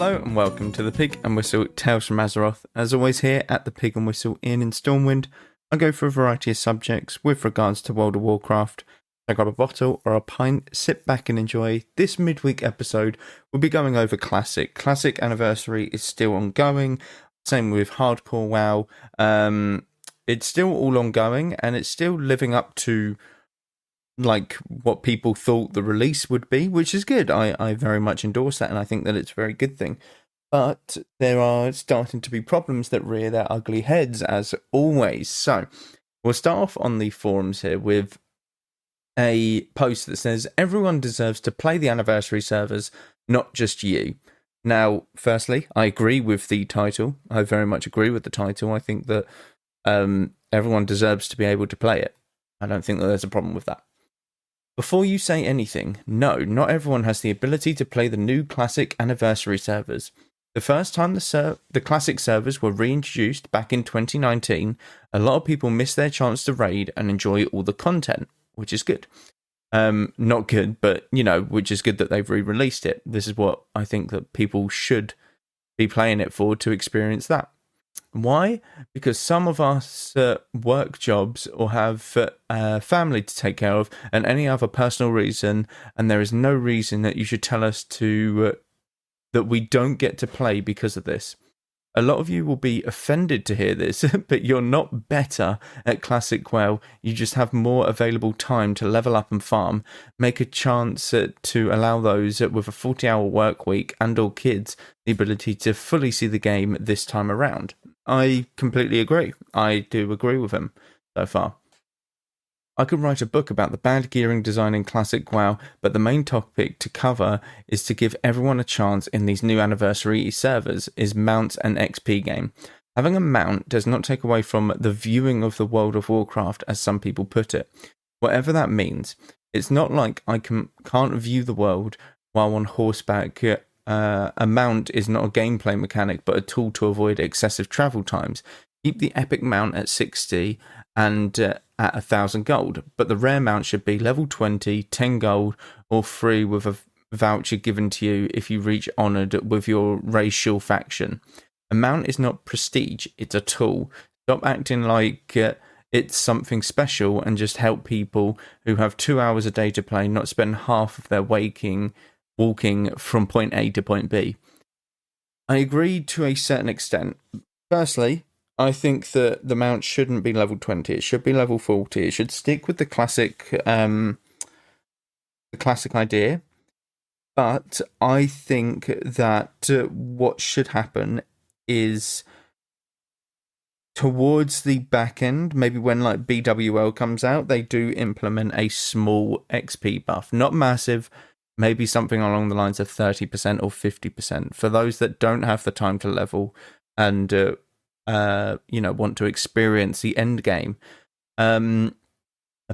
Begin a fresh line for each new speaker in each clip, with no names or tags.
Hello and welcome to the Pig and Whistle Tales from Azeroth. As always here at the Pig and Whistle Inn in Stormwind, I go for a variety of subjects with regards to World of Warcraft. I grab a bottle or a pint, sit back and enjoy. This midweek episode we'll be going over Classic. Classic Anniversary is still ongoing, same with Hardcore WoW. It's still all ongoing and it's still living up to like what people thought the release would be, which is good. I very much endorse that and I think that it's a very good thing. But there are starting to be problems that rear their ugly heads as always. So we'll start off on the forums here with a post that says everyone deserves to play the anniversary servers, not just you. Now, firstly, I agree with the title. I very much agree with the title. I think that everyone deserves to be able to play it. I don't think that there's a problem with that. Before you say anything, no, not everyone has the ability to play the new Classic Anniversary servers. The first time the Classic servers were reintroduced back in 2019, a lot of people missed their chance to raid and enjoy all the content, which is good. Not good, but, which is good that they've re-released it. This is what I think that people should be playing it for, to experience that. Why? Because some of us work jobs or have family to take care of and any other personal reason, and there is no reason that you should tell us to that we don't get to play because of this. A lot of you will be offended to hear this, but you're not better at Classic WoW. You just have more available time to level up and farm, make a chance to allow those with a 40-hour work week and or kids the ability to fully see the game this time around. I completely agree. I do agree with him so far. I could write a book about the bad gearing design in Classic WoW, but the main topic to cover is to give everyone a chance in these new anniversary servers is mounts and XP game. Having a mount does not take away from the viewing of the World of Warcraft, as some people put it. Whatever that means, it's not like I can't view the world while on horseback. A mount is not a gameplay mechanic, but a tool to avoid excessive travel times. Keep the epic mount at 60 and at 1,000 gold, but the rare mount should be level 20, 10 gold, or free with a voucher given to you if you reach honoured with your racial faction. A mount is not prestige, it's a tool. Stop acting like it's something special and just help people who have 2 hours a day to play not spend half of their walking from point A to point B. I agree to a certain extent. Firstly, I think that the mount shouldn't be level 20. It should be level 40. It should stick with the classic idea. But I think that what should happen is towards the back end, maybe when like BWL comes out, they do implement a small XP buff. Not massive, maybe something along the lines of 30% or 50% for those that don't have the time to level and want to experience the end game. I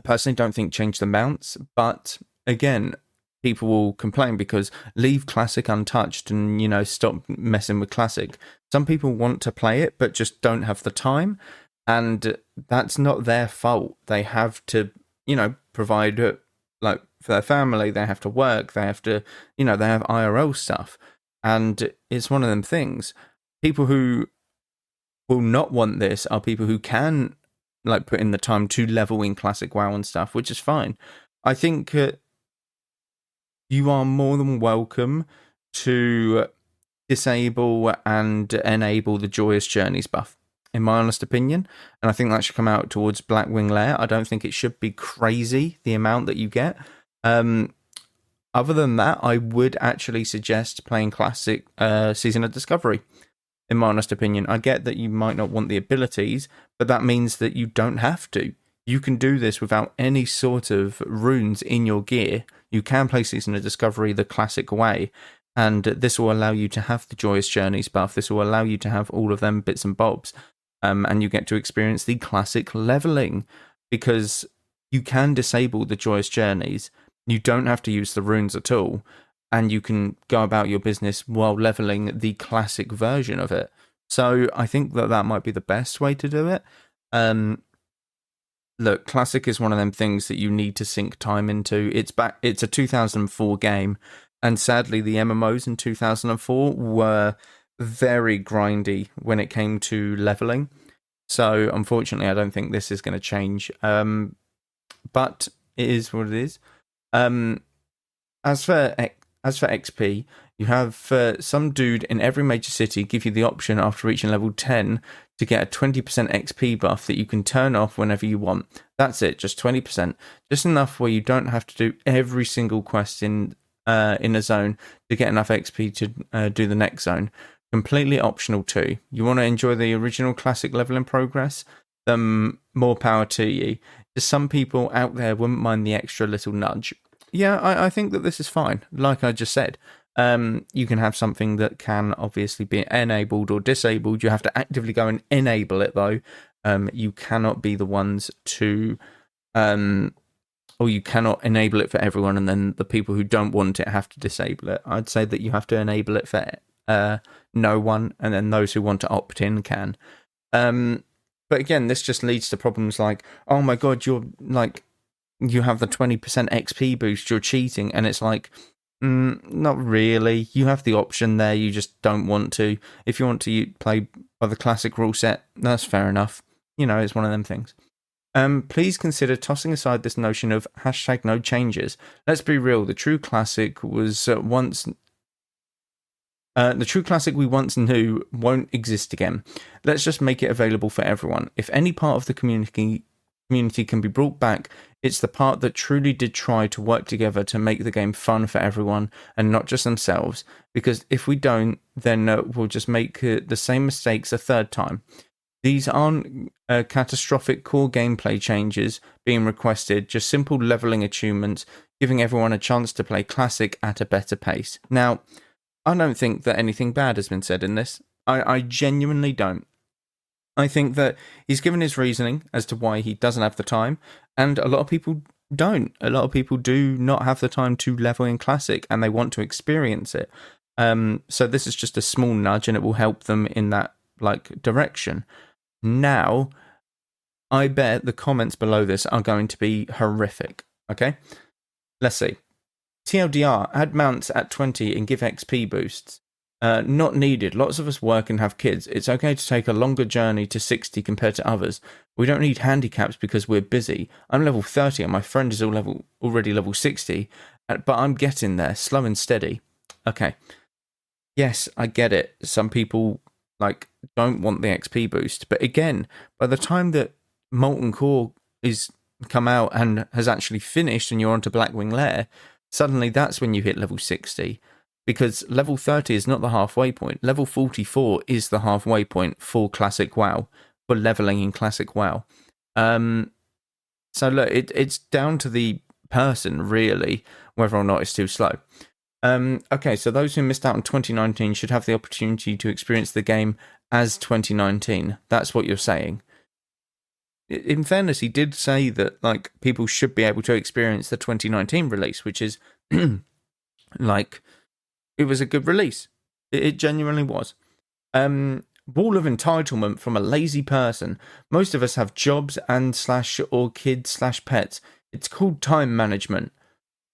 personally don't think change the mounts, but again, people will complain because leave Classic untouched and stop messing with Classic. Some people want to play it but just don't have the time, and that's not their fault. They have to provide like for their family, they have to work, they have to they have IRL stuff, and it's one of them things. People who will not want this are people who can put in the time to level in Classic WoW and stuff, which is fine. I think you are more than welcome to disable and enable the Joyous Journeys buff, in my honest opinion, and I think that should come out towards Blackwing Lair. I don't think it should be crazy, the amount that you get. Other than that, I would actually suggest playing Classic Season of Discovery. In my honest opinion, I get that you might not want the abilities, but that means that you don't have to. You can do this without any sort of runes in your gear. You can play Season of Discovery the classic way, and this will allow you to have the Joyous Journeys buff. This will allow you to have all of them bits and bobs, and you get to experience the classic leveling, because you can disable the Joyous Journeys. You don't have to use the runes at all, and you can go about your business while leveling the classic version of it. So I think that might be the best way to do it. Look, Classic is one of them things that you need to sink time into. It's a 2004 game. And sadly, the MMOs in 2004 were very grindy when it came to leveling. So unfortunately, I don't think this is going to change. But it is what it is. Um, as for XP, you have some dude in every major city give you the option after reaching level 10 to get a 20% XP buff that you can turn off whenever you want. That's it, just 20%. Just enough where you don't have to do every single quest in a zone to get enough XP to do the next zone. Completely optional too. You want to enjoy the original classic leveling progress? Then more power to you. Just some people out there wouldn't mind the extra little nudge. Yeah, I think that this is fine. Like I just said, you can have something that can obviously be enabled or disabled. You have to actively go and enable it, though. You cannot be the ones to, or you cannot enable it for everyone, and then the people who don't want it have to disable it. I'd say that you have to enable it for no one, and then those who want to opt in can. But again, this just leads to problems like, oh my god, you're like, you have the 20% XP boost, you're cheating, and it's like, not really. You have the option there, you just don't want to. If you want to play by the classic rule set, that's fair enough. You know, it's one of them things. Please consider tossing aside this notion of hashtag no changes. Let's be real, the true classic was once... the true classic we once knew won't exist again. Let's just make it available for everyone. If any part of the community can be brought back, it's the part that truly did try to work together to make the game fun for everyone and not just themselves. Because if we don't, then we'll just make the same mistakes a third time. These aren't catastrophic core gameplay changes being requested, just simple leveling achievements, giving everyone a chance to play classic at a better pace. Now, I don't think that anything bad has been said in this. I genuinely don't. I think that he's given his reasoning as to why he doesn't have the time, and a lot of people don't. A lot of people do not have the time to level in Classic, and they want to experience it. So this is just a small nudge, and it will help them in that direction. Now, I bet the comments below this are going to be horrific. Okay, let's see. TLDR, add mounts at 20 and give XP boosts. Not needed. Lots of us work and have kids. It's okay to take a longer journey to 60 compared to others. We don't need handicaps because we're busy. I'm level 30 and my friend is already level 60, but I'm getting there, slow and steady. Okay. Yes, I get it. Some people don't want the XP boost, but again, by the time that Molten Core is come out and has actually finished and you're onto Blackwing Lair, suddenly that's when you hit level 60. Because level 30 is not the halfway point. Level 44 is the halfway point for Classic WoW, for leveling in Classic WoW. So look, it's down to the person, really, whether or not it's too slow. Okay, so those who missed out on 2019 should have the opportunity to experience the game as 2019. That's what you're saying. In fairness, he did say that people should be able to experience the 2019 release, which is it was a good release. It genuinely was. Wall of entitlement from a lazy person. Most of us have jobs and or kids/pets. It's called time management.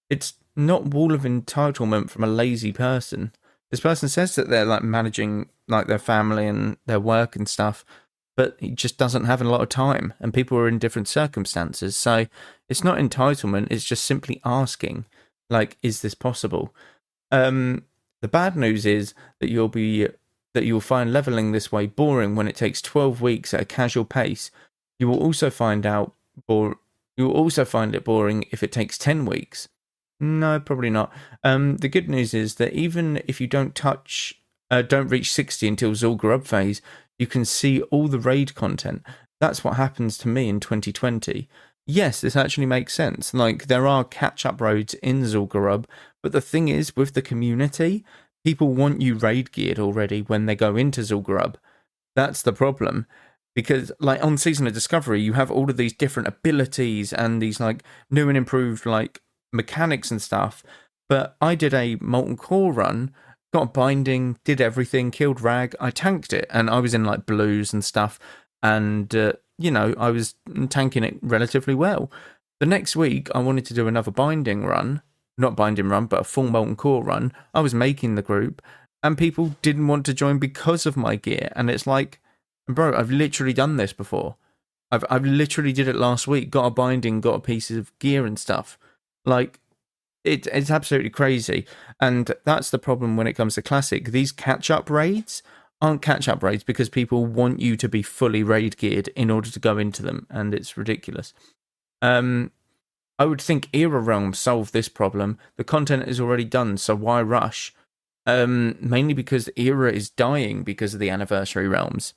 It's not wall of entitlement from a lazy person. This person says that they're managing their family and their work and stuff, but he just doesn't have a lot of time, and people are in different circumstances. So it's not entitlement, it's just simply asking, is this possible? The bad news is that you'll find leveling this way boring when it takes 12 weeks at a casual pace. You will also find it boring if it takes 10 weeks. No, probably not. The good news is that even if you don't reach 60 until Zul'Gurub phase, you can see all the raid content. That's what happens to me in 2020. Yes, this actually makes sense. There are catch-up roads in Zul'Gurub, but the thing is, with the community, people want you raid geared already when they go into Zul'Gurub. That's the problem. Because, on Season of Discovery, you have all of these different abilities and these, new and improved, mechanics and stuff. But I did a Molten Core run, got a binding, did everything, killed Rag, I tanked it, and I was in, blues and stuff, and... I was tanking it relatively well. The next week, I wanted to do another binding run, not binding run, but a full molten core run. I was making the group, and people didn't want to join because of my gear. And it's like, bro, I've literally done this before. I've literally did it last week. Got a binding, got a piece of gear and stuff. Like, it's absolutely crazy. And that's the problem when it comes to Classic. These catch-up raids aren't catch-up raids because people want you to be fully raid geared in order to go into them, and it's ridiculous. I would think Era Realms solve this problem. The content is already done, so why rush? Mainly because Era is dying because of the Anniversary Realms.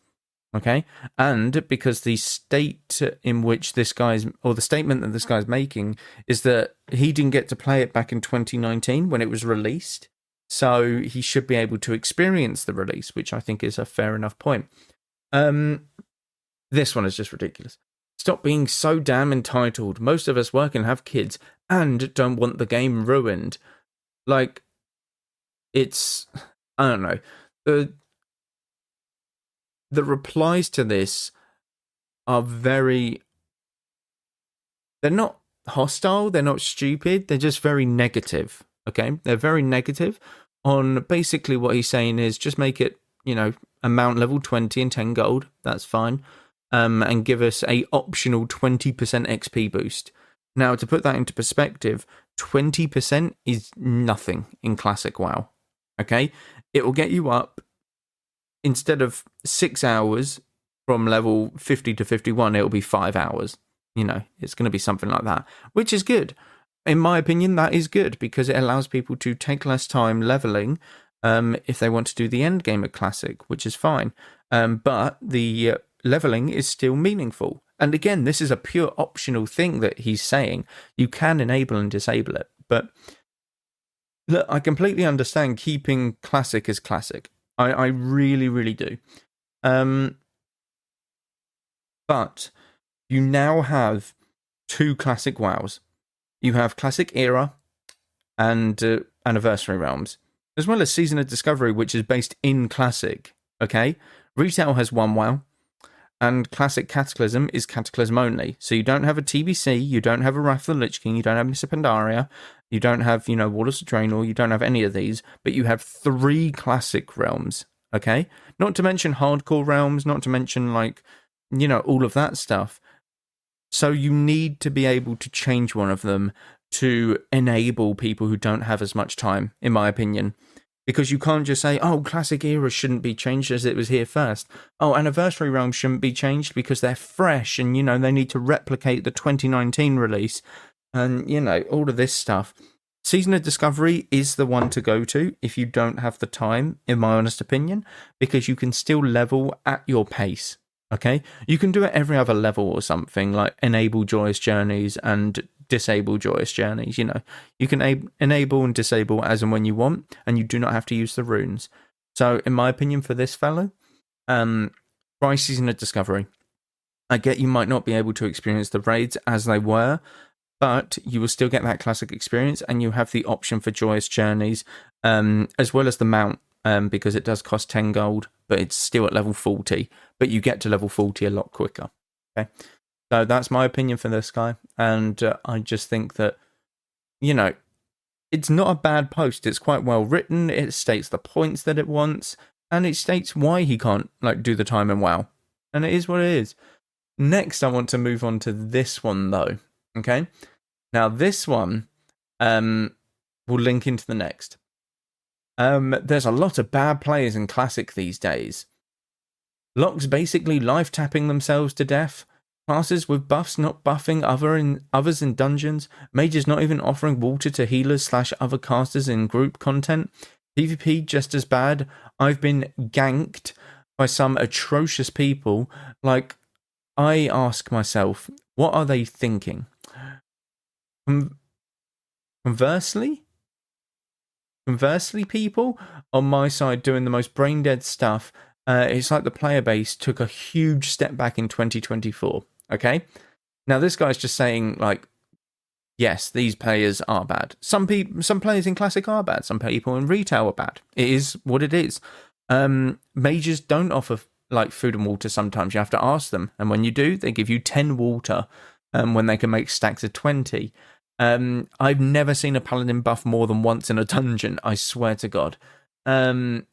Okay? And because the state in which this guy's, or the statement that this guy's making, is that he didn't get to play it back in 2019 when it was released. So he should be able to experience the release, which I think is a fair enough point. This one is just ridiculous. Stop being so damn entitled. Most of us work and have kids and don't want the game ruined. Like, it's, I don't know. The replies to this are very, they're not hostile, they're not stupid, they're just very negative, okay? They're very negative on basically what he's saying is just make it, amount level 20 and 10 gold, that's fine, and give us a optional 20% XP boost. Now, to put that into perspective, 20% is nothing in Classic WoW, okay? It will get you up, instead of 6 hours from level 50 to 51, it'll be 5 hours. It's going to be something like that, which is good. In my opinion, that is good because it allows people to take less time leveling if they want to do the end game at Classic, which is fine. But the leveling is still meaningful. And again, this is a pure optional thing that he's saying. You can enable and disable it. But look, I completely understand keeping Classic as Classic. I really, really do. But you now have 2 Classic WoWs. You have Classic Era and Anniversary Realms, as well as Season of Discovery, which is based in Classic. Okay? Retail has 1 WoW, and Classic Cataclysm is Cataclysm only. So you don't have a TBC, you don't have a Wrath of the Lich King, you don't have Mists of Pandaria, you don't have, Waters of Draenor, you don't have any of these, but you have 3 Classic realms, okay? Not to mention hardcore realms, not to mention, all of that stuff. So you need to be able to change one of them to enable people who don't have as much time, in my opinion. Because you can't just say, oh, Classic Era shouldn't be changed as it was here first. Oh, Anniversary Realms shouldn't be changed because they're fresh and, they need to replicate the 2019 release. And, all of this stuff. Season of Discovery is the one to go to if you don't have the time, in my honest opinion, because you can still level at your pace, okay? You can do it every other level or something, like enable Joyous Journeys and disable Joyous Journeys, You can enable and disable as and when you want, and you do not have to use the runes. So, in my opinion, for this fellow, try Season of Discovery. I get you might not be able to experience the raids as they were, but you will still get that Classic experience, and you have the option for Joyous Journeys, as well as the mount, because it does cost 10 gold, but it's still at level 40, but you get to level 40 a lot quicker. Okay, so that's my opinion for this guy, and I just think that, it's not a bad post. It's quite well written, it states the points that it wants, and it states why he can't do the time in WoW, and it is what it is. Next, I want to move on to this one, though. Okay, now this one will link into the next. There's a lot of bad players in Classic these days. Locks basically life tapping themselves to death. Classes with buffs not buffing others in dungeons. Mages not even offering water to healers / other casters in group content. PvP just as bad. I've been ganked by some atrocious people. I ask myself, what are they thinking? Conversely, people on my side doing the most brain dead stuff, it's like the player base took a huge step back in 2024. Okay, now this guy's just saying yes, these players are bad. Some players in Classic are bad. Some people in retail are bad. It is what it is. Mages don't offer food and water. Sometimes you have to ask them, and when you do, they give you 10 water. When they can make stacks of 20. I've never seen a paladin buff more than once in a dungeon, I swear to God. And,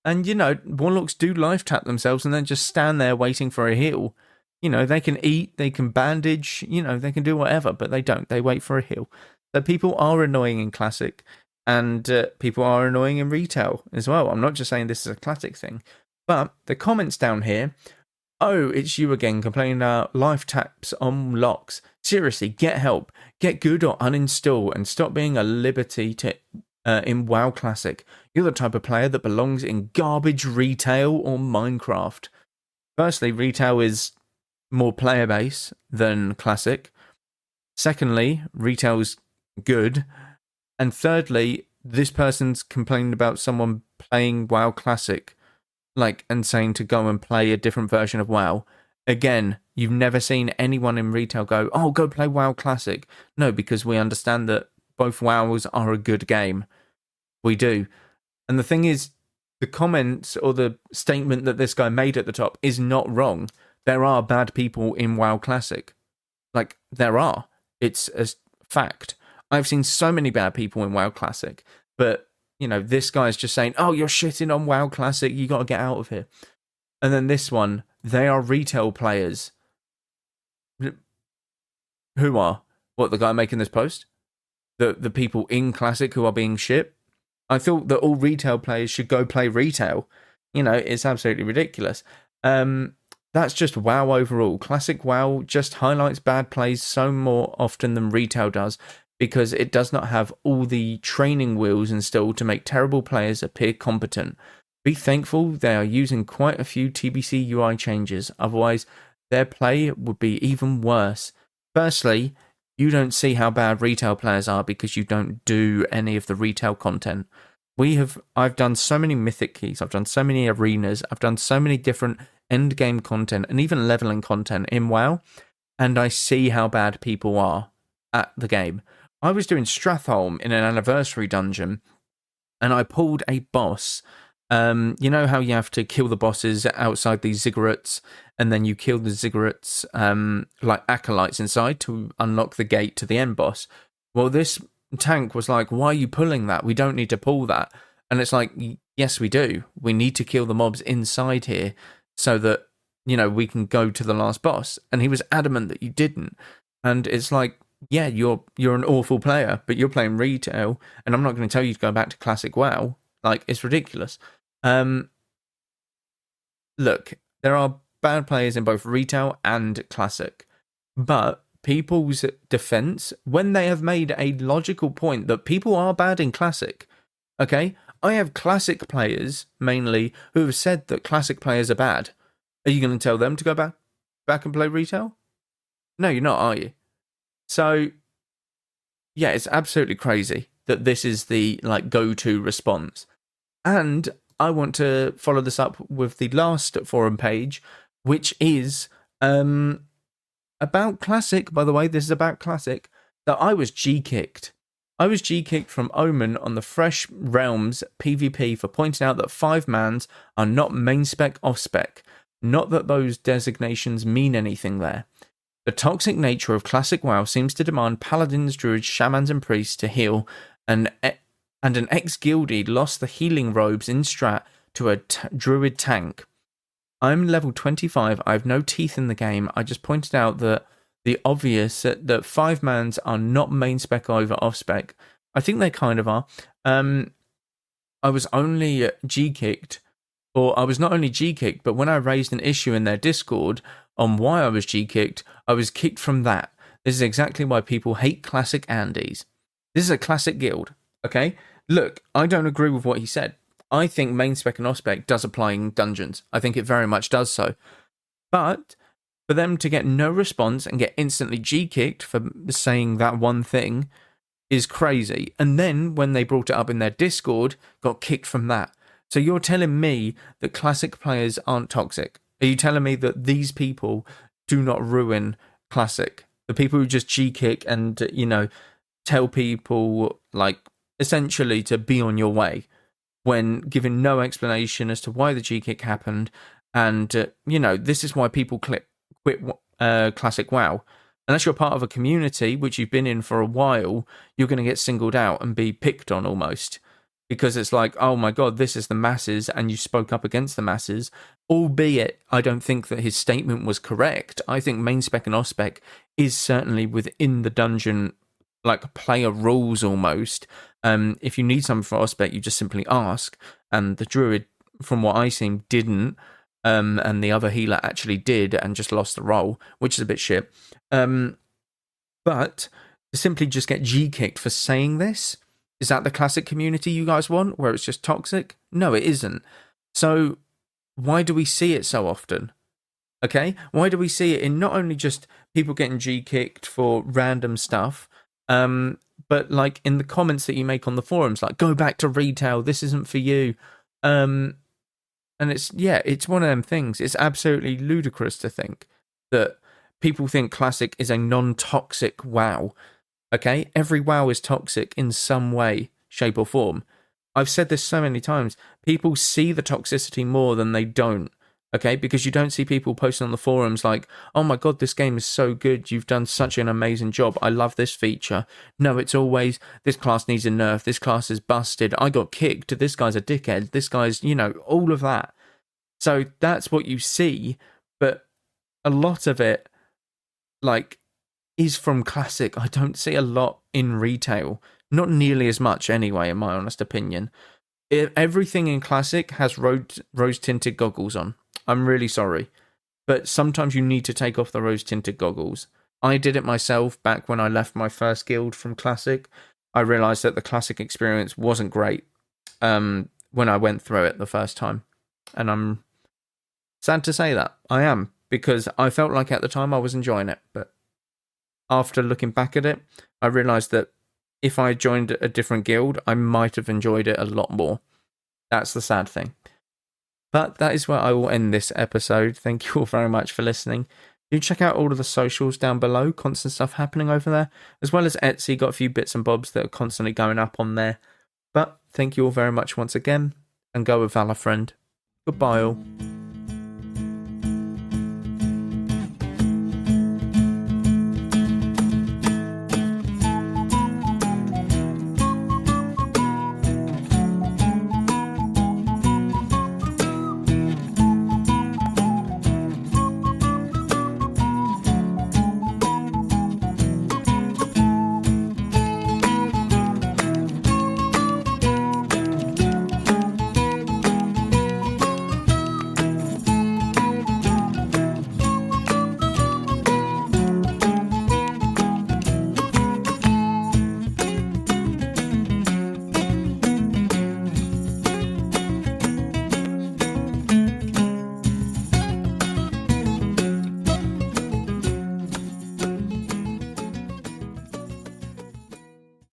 warlocks do life tap themselves and then just stand there waiting for a heal. They can eat, they can bandage, they can do whatever, but they don't. They wait for a heal. So people are annoying in Classic, and people are annoying in retail as well. I'm not just saying this is a Classic thing, but the comments down here, oh, it's you again complaining about life taps on locks. Seriously, get help. Get good or uninstall and stop being a liberty in WoW Classic. You're the type of player that belongs in garbage retail or Minecraft. Firstly, retail is more player base than Classic. Secondly, retail's good. And thirdly, this person's complaining about someone playing WoW Classic, and saying to go and play a different version of WoW. Again, you've never seen anyone in retail go, oh, go play WoW Classic. No, because we understand that both WoWs are a good game. We do. And the thing is, the comments or the statement that this guy made at the top is not wrong. There are bad people in WoW Classic. There are. It's a fact. I've seen so many bad people in WoW Classic, but, this guy's just saying, oh, you're shitting on WoW Classic, you got to get out of here. And then this one, they are retail players. Who are? What, the guy making this post? The people in Classic who are being shit? I thought that all retail players should go play retail. It's absolutely ridiculous. That's just WoW overall. Classic WoW just highlights bad plays so more often than retail does, because it does not have all the training wheels installed to make terrible players appear competent. Be thankful they are using quite a few TBC UI changes, otherwise their play would be even worse. Firstly, you don't see how bad retail players are because you don't do any of the retail content. I've done so many mythic keys, I've done so many arenas, I've done so many different end game content and even leveling content in WoW, and I see how bad people are at the game. I was doing Stratholme in an anniversary dungeon, and I pulled a boss. You know how you have to kill the bosses outside these ziggurats, and then you kill the ziggurats like acolytes inside to unlock the gate to the end boss. Well, this tank was like, why are you pulling that? We don't need to pull that. And it's like, yes, we do. We need to kill the mobs inside here so that, we can go to the last boss. And he was adamant that you didn't. And it's like, yeah, you're an awful player, but you're playing retail, and I'm not going to tell you to go back to Classic WoW. It's ridiculous. Look, there are bad players in both retail and Classic, but people's defense, when they have made a logical point that people are bad in Classic, okay? I have Classic players, mainly, who have said that Classic players are bad. Are you going to tell them to go back and play retail? No, you're not, are you? So, yeah, it's absolutely crazy that this is the go-to response. And I want to follow this up with the last forum page, which is about Classic. By the way, this is about Classic, that I was G-kicked. I was G-kicked from Omen on the Fresh Realms PvP for pointing out that 5-mans are not main spec off spec. Not that those designations mean anything there. The toxic nature of Classic WoW seems to demand paladins, druids, shamans, and priests to heal, and an ex-guildie lost the healing robes in strat to a druid tank. I'm level 25, I have no teeth in the game. I just pointed out that the obvious that 5-mans are not main spec over off spec. I think they kind of are. I was only G-kicked, or I was not only G-kicked, but when I raised an issue in their Discord on why I was G-kicked, I was kicked from that. This is exactly why people hate Classic Andes. This is a Classic guild, okay? Look, I don't agree with what he said. I think main spec and off spec does apply in dungeons. I think it very much does so. But for them to get no response and get instantly G-kicked for saying that one thing is crazy. And then when they brought it up in their Discord, got kicked from that. So you're telling me that Classic players aren't toxic? Are you telling me that these people do not ruin Classic? The people who just G-kick and, tell people, essentially to be on your way when giving no explanation as to why the G-kick happened. And, this is why people quit Classic WoW. unless you're part of a community which you've been in for a while, you're going to get singled out and be picked on almost. Because it's like, oh my god, this is the masses, and you spoke up against the masses. Albeit, I don't think that his statement was correct. I think main spec and off spec is certainly within the dungeon, like player rules almost. If you need something for off spec, you just simply ask. And the druid, from what I seen, didn't. And the other healer actually did and just lost the role, which is a bit shit. But to simply just get G-kicked for saying this, is that the classic community you guys want, where it's just toxic? No, it isn't. So why do we see it so often? Okay? Why do we see it in not only just people getting G-kicked for random stuff, but like in the comments that you make on the forums, like, go back to retail, this isn't for you. And it's one of them things. It's absolutely ludicrous to think that people think classic is a non-toxic WoW. Okay, every WoW is toxic in some way, shape or form. I've said this so many times. People see the toxicity more than they don't. Okay, because you don't see people posting on the forums like, oh my god, this game is so good. You've done such an amazing job. I love this feature. No, it's always, this class needs a nerf. This class is busted. I got kicked. This guy's a dickhead. This guy's, all of that. So that's what you see. But a lot of it, like, is from classic. I don't see a lot in retail. Not nearly as much anyway, in my honest opinion. Everything in classic has rose-tinted goggles on. I'm really sorry. But sometimes you need to take off the rose-tinted goggles. I did it myself back when I left my first guild from classic. I realised that the classic experience wasn't great when I went through it the first time. And I'm sad to say that. I am. Because I felt like at the time I was enjoying it. But after looking back at it, I realised that if I joined a different guild, I might have enjoyed it a lot more. That's the sad thing. But that is where I will end this episode. Thank you all very much for listening. Do check out all of the socials down below. Constant stuff happening over there. As well as Etsy, got a few bits and bobs that are constantly going up on there. But thank you all very much once again. And go with Valor, friend. Goodbye all.